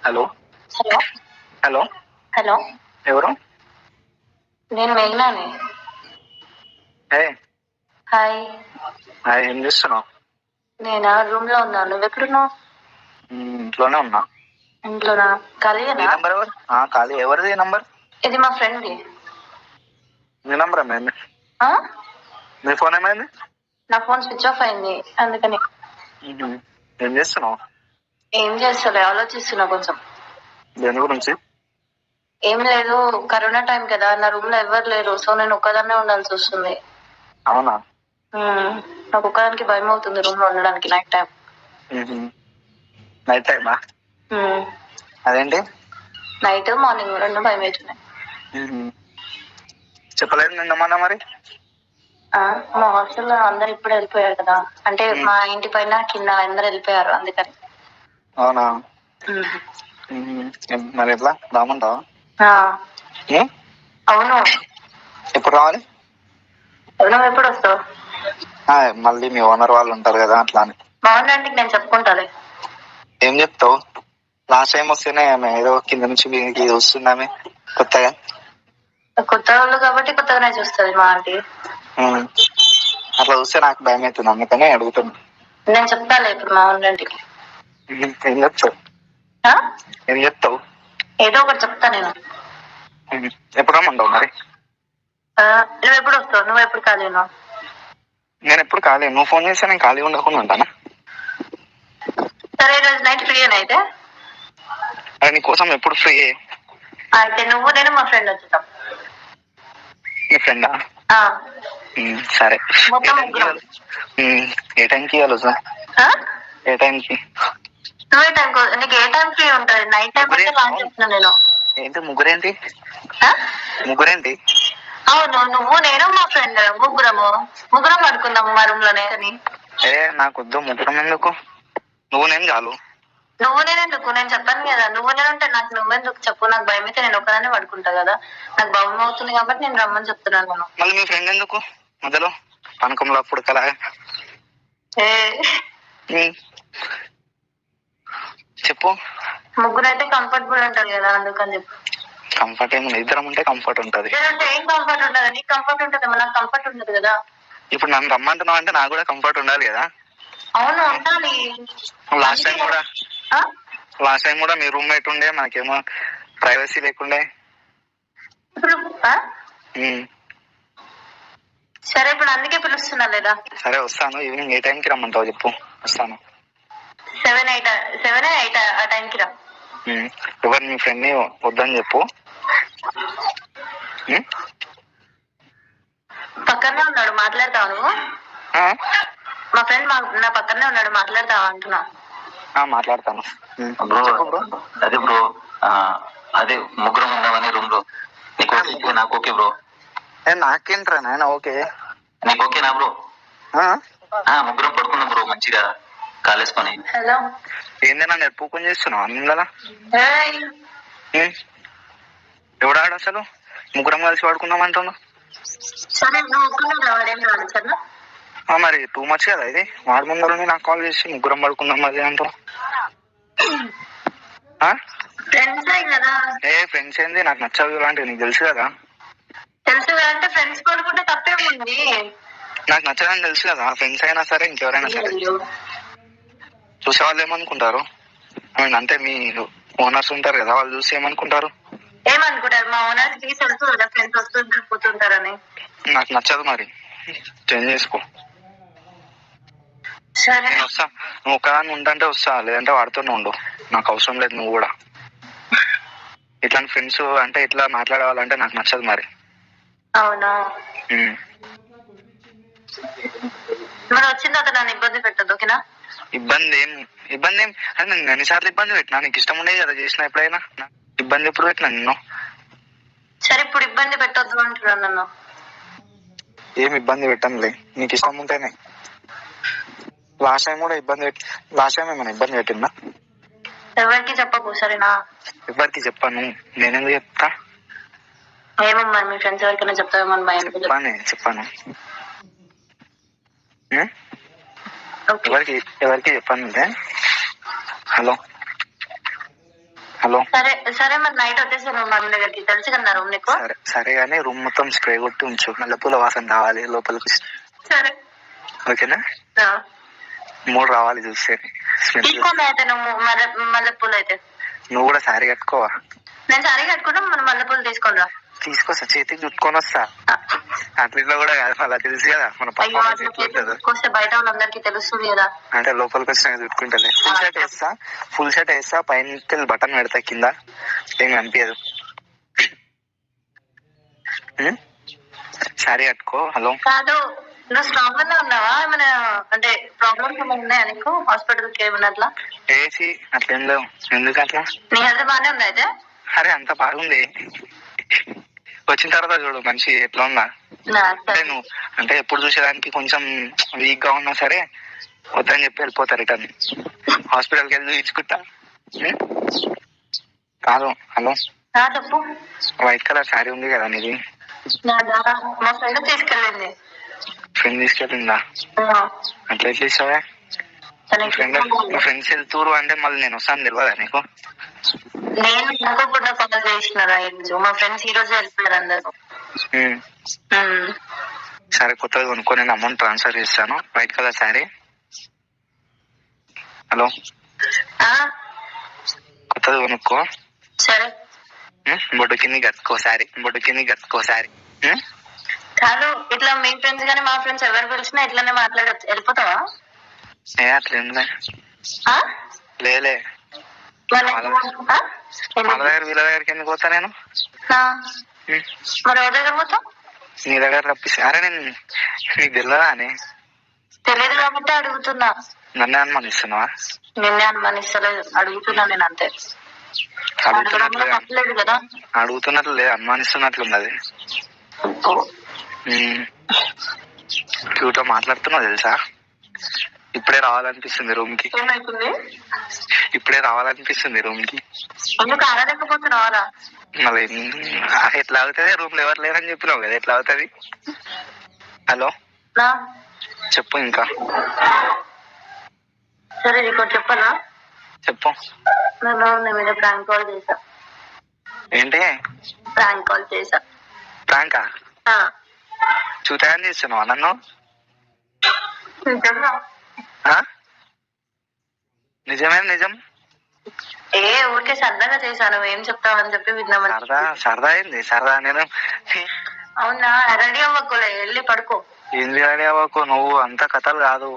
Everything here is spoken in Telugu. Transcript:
హలో హలో హలో హలో ఎవరు? నేను మేఘనాని. Hey hi. హాయ్, ఏం చేస్తున్నావు? నేనా రూమ్ లో ఉన్నాను. నువ్వెక్కడున్నావు? ఇంట్లోనే ఉన్నా. ఇంట్లోనా? ఈ ఖాళీయేనా? నంబర్ ఎవరు? ఖాళీ. ఎవరిది ఈ నంబర్? ఇది మా ఫ్రెండ్ ది. మీ నంబర్ ఏమైంది? ఆ? మీ ఫోన్ ఏమైంది? నా ఫోన్ స్విచ్ ఆఫ్ అయింది అందుకని. ఏం చేస్తున్నావు? ఏం చేస్తలే, ఆలోచిస్తున్నా కొంచెం. దేని గురించి? ఏం లేదు, కరోనా టైం కదా, నా రూమ్ లో ఎవరు లేరు, సో నేను ఒక్కదాన్నే ఉండాల్సి వస్తుంది. అవునా? నాకు ఒక్కదానికి భయం అవుతుంది రూమ్ లో ఉండడానికి నైట్ టైం. నైట్ టైమా? అదేంటి? నైట్ మార్నింగ్ రెండు భయం అవుతున్నాయి. చెప్పలేదు నిన్నమన్నా మరి? మా హాస్టల్లో అందరు ఇప్పుడు వెళ్ళిపోయారు కదా, అంటే మా ఇంటి పైన కింద అందరు వెళ్ళిపోయారు అందుకని. అవునా? మరి ఎట్లా రామంటావా? అవును. ఎప్పుడు రావాలి? నువ్వు ఎప్పుడు వస్తావు? మళ్ళీ మీ ఓనర్ వాళ్ళు ఉంటారు కదా, అట్లా అని. మా ఓనర్ నేను చెప్పుకుంటాలే. ఏం చెప్తావు? లాస్ట్ టైం వస్తేనే ఏదో కింద నుంచి మీకు వస్తుందామే కొత్తగా. కొత్త వాళ్ళు కాబట్టి కొత్తగానే చూస్తుంది మా ఆంటీ. అట్లా చూస్తే నాకు భయం అవుతుంది, అందుకనే అడుగుతున్నా. నేను చెప్తాలే ఇప్పుడు మా ఓనర్కి. ఏం చెప్తావు? ఏం చెప్తావు? ఏదో ఒకటి చెప్తా నేను. ఎప్పుడు రమ్మంటావు మరి? నువ్వు ఎప్పుడు వస్తావు? నువ్వు ఎప్పుడు ఖాళీ ఉన్నావు? నేను ఎప్పుడు ఖాళీ. నువ్వు ఫోన్ చేస్తే నేను ఖాళీ ఉండకుండా ఉంటానా? సరే, ఈరోజు నైట్ ఫ్రీ అయితే. నీ కోసం ఎప్పుడు ఫ్రీ. అయితే నువ్వు నేను మా ఫ్రెండ్ వచ్చేస్తాం. మీ ఫ్రెండా? సరే. ఏ టైంకి ఇవ్వాలి సార్? ఏ టైంకి? నువ్వే టైం, నీకు ఏ టైం ఫ్రీ ఉంటుంది? నైట్ టైం అంటే లాంచ్ చేస్తున్నాను నేను. ఏంటి ముగ్గురేంటి? ముగ్గురేంటి? అవును, నువ్వు నేను మా ఫ్రెండ్ ముగ్గురం పడుకుందాము మా రూమ్ లోనే. నాకు వద్దు, ముగ్గురం ఎందుకు? నువ్వు నేను చాలు. నువ్వు నేను ఎందుకు? నేను చెప్పాను కదా, నువ్వు నేను ఉంటే నాకు నువ్వెందుకు చెప్పు. నాకు భయం అయితే నేను ఒకదాన్ని పడుకుంటా కదా, నాకు భయం అవుతుంది కాబట్టి నేను రమ్మని చెప్తున్నాను. మళ్ళీ మీ ఫ్రెండ్ ఎందుకు మధ్యలో పనకంలో అప్పుడు కలా? చెప్పు. ముగ్గురు అయితే కంఫర్టబుల్ ఉంటారు కదా, అందుకని చెప్పు. కంఫర్ట్ ఏమి? ఇద్దరం ఉంటే కంఫర్ట్ ఉంటది. ఏం కంఫర్ట్ ఉంటది? నీకు కంఫర్ట్ ఉంటది, నాకు కంఫర్ట్ ఉండదు కదా. ఇప్పుడు నన్ను రమ్మంటున్నావు అంటే నాకు కూడా కంఫర్ట్ ఉండాలి కదా. అవును, ఉండాలి. లాస్ట్ టైం కూడా మీ రూమ్మేట్ ఉండే, మనకేమో ప్రైవసీ లేకుండే. సరే, ఇప్పుడు అందుకే పిలుస్తున్నా లేదా? సరే వస్తాను. ఈవినింగ్ ఏ టైంకి రమ్మంటావు చెప్పు, వస్తాను. 7, 8 ఆ టైంకి రా. ఎవరు మీ ఫ్రెండ్ ని వద్దని చెప్పు. పక్కనే ఉన్నాడు, మాట్లాడతావు నువ్వు? మా ఫ్రెండ్ నా పక్కనే ఉన్నాడు, మాట్లాడతావా అంటున్నా. మాట్లాడతాను. అదే బ్రో, అదే ముగ్గురం ఉన్నామని రూమ్ లో. నీకు ఓకే? నాకు ఓకే బ్రో. నాకేంట్రా నాయన ఓకే. నీకు ఓకేనా బ్రో? ముగ్గురం పడుకున్నాం బ్రో, మంచిగా కాలేసుకొని. హలో, ఏందన్నా నెప్పుకొని చేస్తున్నావు అందలా? ఎవడాడు అసలు? ముగ్గురం కలిసి పడుకున్నాం అంటున్నావు. మరి టూ మచ్ కదా ఇది. వాడి ముందరని నాకు కాల్ చేసి ముగ్గురం పడుకున్నాం అది అంటావు. ఫ్రెండ్స్ ఏంది? నాకు నచ్చదు ఇలాంటివి, నీకు తెలుసు కదా. తెలుసు కదా అంటే ఫ్రెండ్స్ పడుకుంటే తప్పేముంది? నాకు నచ్చదని తెలుసు కదా. ఫ్రెండ్స్ అయినా సరే ఇంకెవరైనా సరే. చూసే వాళ్ళు ఏమనుకుంటారు? అంటే మీ ఓనర్స్ ఉంటారు కదా, వాళ్ళు చూసి ఏమనుకుంటారు? ఏమనుకుంటారు? మా ఓనర్స్ కి తెలుసు కదా ఫ్రెండ్స్ వస్తుంటారు పోతుంటారని. నాకు నచ్చదు, మరి చేంజ్ చేసుకో. సరే, నేను వస్తా. నువ్వు ఒక్కదాన్ని ఉంటే వస్తా, లేదంటే వాడితోనే ఉండు. నాకు అవసరం లేదు నువ్వు కూడా. ఇట్లాంటి ఫ్రెండ్స్ అంటే ఇట్లా మాట్లాడేవాళ్ళంటే నాకు నచ్చదు మరి. అవునా? మరి వచ్చిన తర్వాత నన్ను ఇబ్బంది పెట్టద్దు, ఓకేనా? ఇబ్బంది ఏం అంటే నేను ఎన్నిసార్లు ఇబ్బంది పెట్టినా? నీకు ఇష్టం ఉండేది కదా చేసిన. ఎప్పుడైనా ఇబ్బంది ఎప్పుడు పెట్టినా నిన్ను? సరే, ఇప్పుడు ఇబ్బంది పెట్టొద్దు అంటున్నాను నన్ను. ఏమి ఇబ్బంది పెట్టనులే, నీకు ఇష్టం ఉంటేనే. లాస్ట్ టైం ఏమైనా ఇబ్బంది పెట్టిందా? ఎవరికి చెప్పకు, సరేనా? ఎవరికి చెప్పాను, నేనెందుకు చెప్తా? ఏమో మరి మీ ఫ్రెండ్స్ ఎవరికైనా చెప్తావేమో అని భయం. చెప్పాను. ఎవరికి చెప్పాను? హలో హలో సరే సరే, మరి నైట్ వచ్చేసాను మా రూమ్ దగ్గరికి, తెలుసు కదా రూమ్ నీకు. సరే సరే కానీ రూమ్ మొత్తం స్ప్రే కొట్టి ఉంచు, మల్లెపూల వాసన రావాలి లోపలికి. సరే ఓకేనా? 3 రావాలి చూస్తే స్మెల్. తీసుకోండి అయితే నువ్వు మల్లెపూలు అయితే. నువ్వు కూడా శారీ కట్టుకోవా? నేను సారీ కట్టుకుంటా, మన మల్లెపూలు తీసుకొని రా. తీసుకొస్తా, చేతికి చుట్టుకొని వస్తా. అట్లా కూడా కాదు, అలా తెలుసు కదా మన పర్ఫార్మెన్స్ తీసుకొస్తే బయట వాళ్ళందరికీ తెలుస్తుంది కదా. అంటే లోపలికి వచ్చినాక చుట్టుకుంటలే. ఫుల్ షర్ట్ వేస్తా, పైన బటన్ పెడతా, కింద ఏం కనిపించదు. శారీ కట్టుకో. హలో కాదు, నువ్వు స్ట్రాంగ్ గానే ఉన్నావా? ఏమైనా అంటే ప్రాబ్లమ్స్ ఏమైనా ఉన్నాయా నీకు? హాస్పిటల్ కి ఏమన్నా అట్లా? ఏసీ అట్లేం లేవు. ఎందుకు అట్లా? నీ హెల్త్ బాగానే ఉంది అయితే? అరే అంత బాగుంది. వచ్చిన తర్వాత చూడు మనిషి ఎట్లా ఉందా. అంటే నువ్వు అంటే ఎప్పుడు చూసేదానికి కొంచెం వీక్ గా ఉన్నా సరే వద్దని చెప్పి వెళ్ళిపోతా రిటర్న్. హాస్పిటల్కి వెళ్ళి చూపించుకుంటా. కాదు. హలో చెప్పు. వైట్ కలర్ శారీ ఉంది కదా నీది? మా ఫ్రెండ్ తీసుకెళ్ళింది. ఫ్రెండ్ తీసుకెళ్ళిందా? అట్లా ఎట్లా ఇస్తావా? మా ఫ్రెండ్స్ వెళ్తూరు అంటే మళ్ళీ నేను వస్తాను తెలియదా నీకు? నేను అనుకోకుండా కాల్ చేసినారా ఈరోజు? మా ఫ్రెండ్స్ ఈ రోజు వెళ్తున్నారు అందరు. సరే కొత్తగా కొనుక్కో, నేను అమౌంట్ ట్రాన్స్ఫర్ చేస్తాను. White colour sari. హలో కొత్తగా కొనుక్కో. సరే. బొడ్డు కింద కట్టుకో శారీ, బొడ్డు కింద కట్టుకో శారీ. కాదు, ఇట్లా మీ ఫ్రెండ్స్ కానీ మా ఫ్రెండ్స్ ఎవరు పిలిచినా ఇట్లానే మాట్లాడచ్చు, వెళ్ళిపోతావా? ఏ అట్లేం లేలే. వాళ్ళ దగ్గర వీళ్ళ దగ్గరికి ఎందుకు పోతా నేను? మరి ఎవరి దగ్గర పోతావు? నీ దగ్గర రప్పిస్తా. అరే నేను నీకు తెలియదా అని? తెలియదు కాబట్టి అడుగుతున్నా. నన్నే అనుమానిస్తున్నావా? నిన్నే అనుమానిస్తలేదు, అడుగుతున్నా నేను అంతే. తప్పలేదు కదా? అడుగుతున్నట్లు లేదు, అనుమానిస్తున్నట్లున్నది. క్యూట్ గా మాట్లాడుతున్నావు తెలుసా? ఇప్పుడే రావాలనిపిస్తుంది రూమ్ కి. ఏమైతుంది? ఇప్పుడే రావాలనిపిస్తుంది రూమ్ కి. ఎందుకు ఆడలేకపోతున్నావారా? మళ్ళీ ఎట్లా అవుతుంది? రూమ్ లో ఎవరు లేరని చెప్పినావు కదా, ఎట్లా అవుతుంది? హలో చెప్పు ఇంకా. సరే నీకు చెప్పనా? చెప్పు. నేను నీ మీద ప్రాంక్ కాల్ చేశా. ఏంటి ప్రాంక్ కాల్ చేశా? ప్రాంకా? చూతాయని చేస్తున్నావా నన్ను? నిజమేనా? నిజం? ఊరికే సరదాగా చేశాను, ఏం చెప్తావని చెప్పి విన్నామని. సరదా అయింది. సరదా నేను. అవునా? రెడీ అవ్వకులే, వెళ్ళి పడుకో. ఏంది రెడీ అవ్వకు? నువ్వు అంత కథలు కాదు.